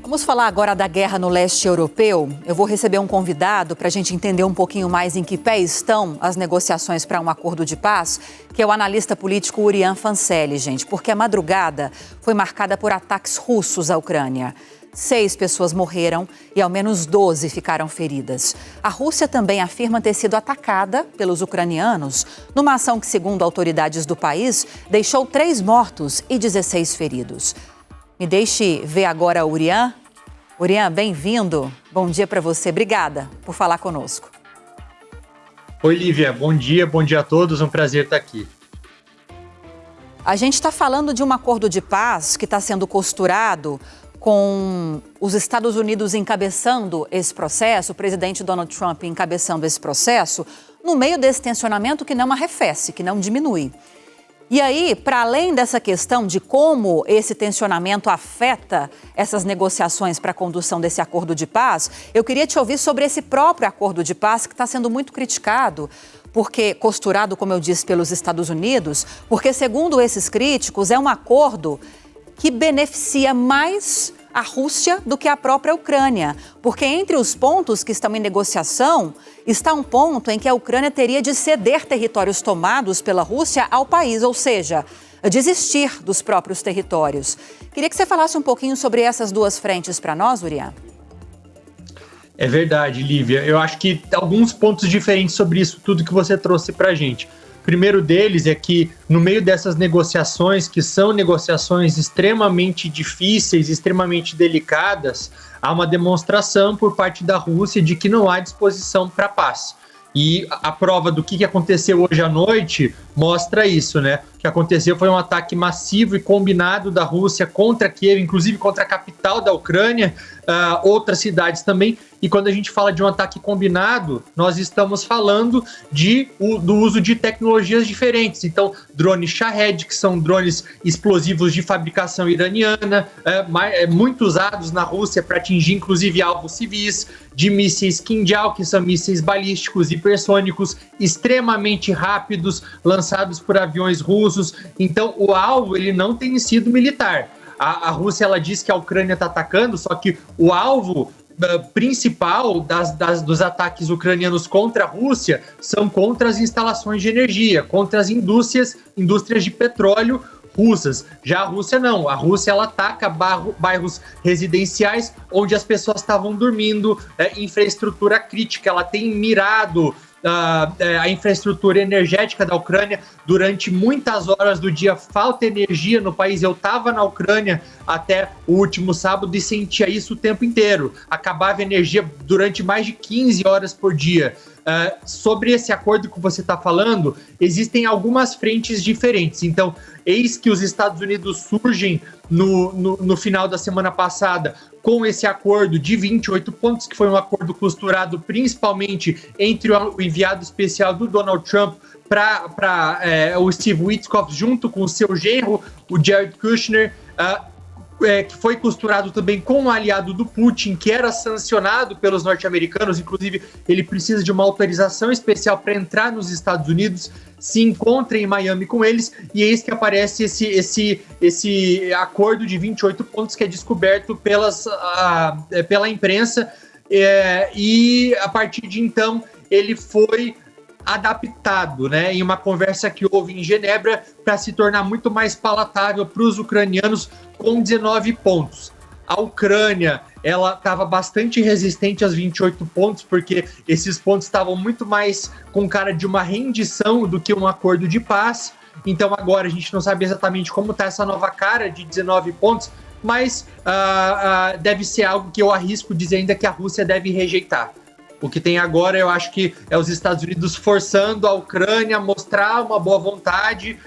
Vamos falar agora da guerra no leste europeu. Eu vou receber um convidado para a gente entender um pouquinho mais em que pé estão as negociações para um acordo de paz, que é o analista político Urian Fancelli, gente, porque a madrugada foi marcada por ataques russos à Ucrânia. 6 pessoas morreram e ao menos 12 ficaram feridas. A Rússia também afirma ter sido atacada pelos ucranianos, numa ação que, segundo autoridades do país, deixou 3 mortos e 16 feridos. Me deixe ver agora o Urian. Urian, bem-vindo. Bom dia para você. Obrigada por falar conosco. Oi, Lívia. Bom dia a todos. Um prazer estar aqui. A gente está falando de um acordo de paz que está sendo costurado com os Estados Unidos encabeçando esse processo, o presidente Donald Trump encabeçando esse processo, no meio desse tensionamento que não arrefece, que não diminui. E aí, para além dessa questão de como esse tensionamento afeta essas negociações para a condução desse acordo de paz, eu queria te ouvir sobre esse próprio acordo de paz que está sendo muito criticado, porque costurado, como eu disse, pelos Estados Unidos, porque, segundo esses críticos, é um acordo que beneficia mais a Rússia do que a própria Ucrânia, porque entre os pontos que estão em negociação está um ponto em que a Ucrânia teria de ceder territórios tomados pela Rússia ao país, ou seja, desistir dos próprios territórios. Queria que você falasse um pouquinho sobre essas duas frentes para nós, Urian. É verdade, Lívia. Eu acho que alguns pontos diferentes sobre isso tudo que você trouxe para a gente. O primeiro deles é que, no meio dessas negociações, que são negociações extremamente difíceis, extremamente delicadas, há uma demonstração por parte da Rússia de que não há disposição para a paz. E a prova do que aconteceu hoje à noite mostra isso, né? O que aconteceu foi um ataque massivo e combinado da Rússia contra Kiev, inclusive contra a capital da Ucrânia, outras cidades também. E quando a gente fala de um ataque combinado, nós estamos falando do uso de tecnologias diferentes. Então, drones Shahed, que são drones explosivos de fabricação iraniana, muito usados na Rússia para atingir inclusive alvos civis, de mísseis Kinjal, que são mísseis balísticos hipersônicos, extremamente rápidos, lançados por aviões russos. Então, o alvo ele não tem sido militar. A Rússia ela diz que a Ucrânia está atacando, só que o alvo principal dos ataques ucranianos contra a Rússia são contra as instalações de energia, contra as indústrias de petróleo russas. Já a Rússia não. A Rússia ela ataca bairros residenciais onde as pessoas estavam dormindo, infraestrutura crítica. Ela tem mirado a infraestrutura energética da Ucrânia durante muitas horas do dia. Falta energia no país. Eu estava na Ucrânia até o último sábado e sentia isso o tempo inteiro. Acabava a energia durante mais de 15 horas por dia. Sobre esse acordo que você está falando, existem algumas frentes diferentes. Então, eis que os Estados Unidos surgem no final da semana passada com esse acordo de 28 pontos, que foi um acordo costurado principalmente entre o enviado especial do Donald Trump para o Steve Witkoff, junto com o seu genro, o Jared Kushner, que foi costurado também com um aliado do Putin, que era sancionado pelos norte-americanos. Inclusive, ele precisa de uma autorização especial para entrar nos Estados Unidos, se encontra em Miami com eles, e eis que aparece esse acordo de 28 pontos que é descoberto pela imprensa, e a partir de então ele foi adaptado, né, em uma conversa que houve em Genebra para se tornar muito mais palatável para os ucranianos, com 19 pontos. A Ucrânia, ela estava bastante resistente aos 28 pontos, porque esses pontos estavam muito mais com cara de uma rendição do que um acordo de paz. Então agora a gente não sabe exatamente como está essa nova cara de 19 pontos, mas deve ser algo que eu arrisco dizer ainda que a Rússia deve rejeitar. O que tem agora, eu acho que é os Estados Unidos forçando a Ucrânia a mostrar uma boa vontade,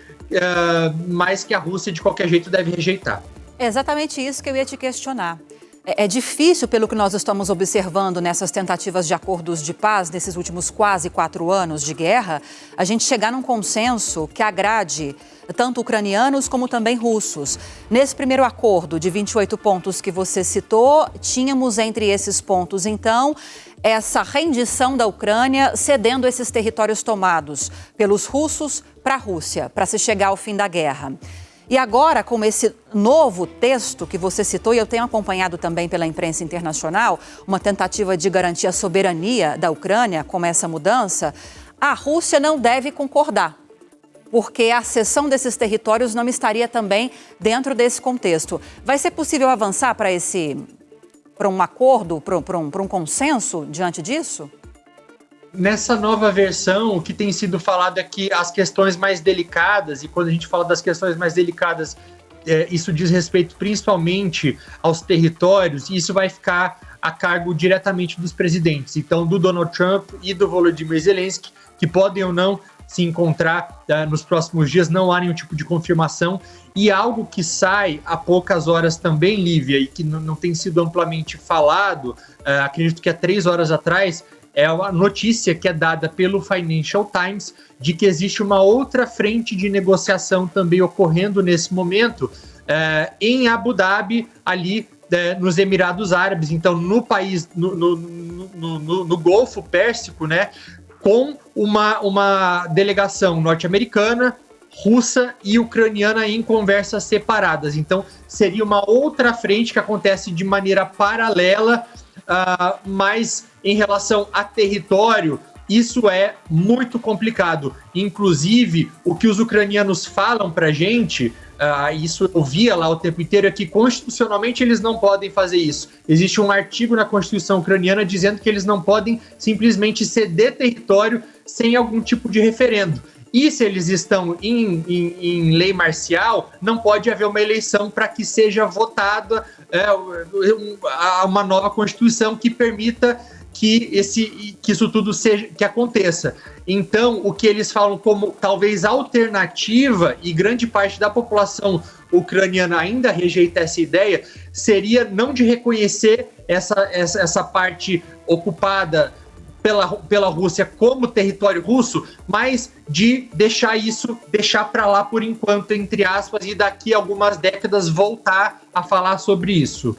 mas que a Rússia, de qualquer jeito, deve rejeitar. É exatamente isso que eu ia te questionar. É difícil, pelo que nós estamos observando nessas tentativas de acordos de paz, nesses últimos quase 4 anos de guerra, a gente chegar num consenso que agrade tanto ucranianos como também russos. Nesse primeiro acordo de 28 pontos que você citou, tínhamos entre esses pontos, então, essa rendição da Ucrânia cedendo esses territórios tomados pelos russos para a Rússia, para se chegar ao fim da guerra. E agora, com esse novo texto que você citou, e eu tenho acompanhado também pela imprensa internacional, uma tentativa de garantir a soberania da Ucrânia com essa mudança, a Rússia não deve concordar, porque a cessão desses territórios não estaria também dentro desse contexto. Vai ser possível avançar para um acordo, para um consenso diante disso? Nessa nova versão, o que tem sido falado é que as questões mais delicadas, e quando a gente fala das questões mais delicadas, isso diz respeito principalmente aos territórios, e isso vai ficar a cargo diretamente dos presidentes, então do Donald Trump e do Volodymyr Zelensky, que podem ou não se encontrar nos próximos dias, não há nenhum tipo de confirmação. E algo que sai há poucas horas também, Lívia, e que não tem sido amplamente falado, acredito que há 3 horas atrás, é a notícia que é dada pelo Financial Times de que existe uma outra frente de negociação também ocorrendo nesse momento em Abu Dhabi, ali nos Emirados Árabes, então no país, no Golfo Pérsico, né, com uma delegação norte-americana, russa e ucraniana em conversas separadas. Então seria uma outra frente que acontece de maneira paralela, mas em relação a território, isso é muito complicado. Inclusive, o que os ucranianos falam pra gente, isso eu via lá o tempo inteiro, é que constitucionalmente eles não podem fazer isso. Existe um artigo na Constituição ucraniana dizendo que eles não podem simplesmente ceder território sem algum tipo de referendo. E se eles estão em lei marcial, não pode haver uma eleição para que seja votada uma nova Constituição que permita que isso tudo que aconteça. Então, o que eles falam como talvez alternativa, e grande parte da população ucraniana ainda rejeita essa ideia, seria não de reconhecer essa parte ocupada pela Rússia como território russo, mas de deixar para lá por enquanto, entre aspas, e daqui a algumas décadas voltar a falar sobre isso.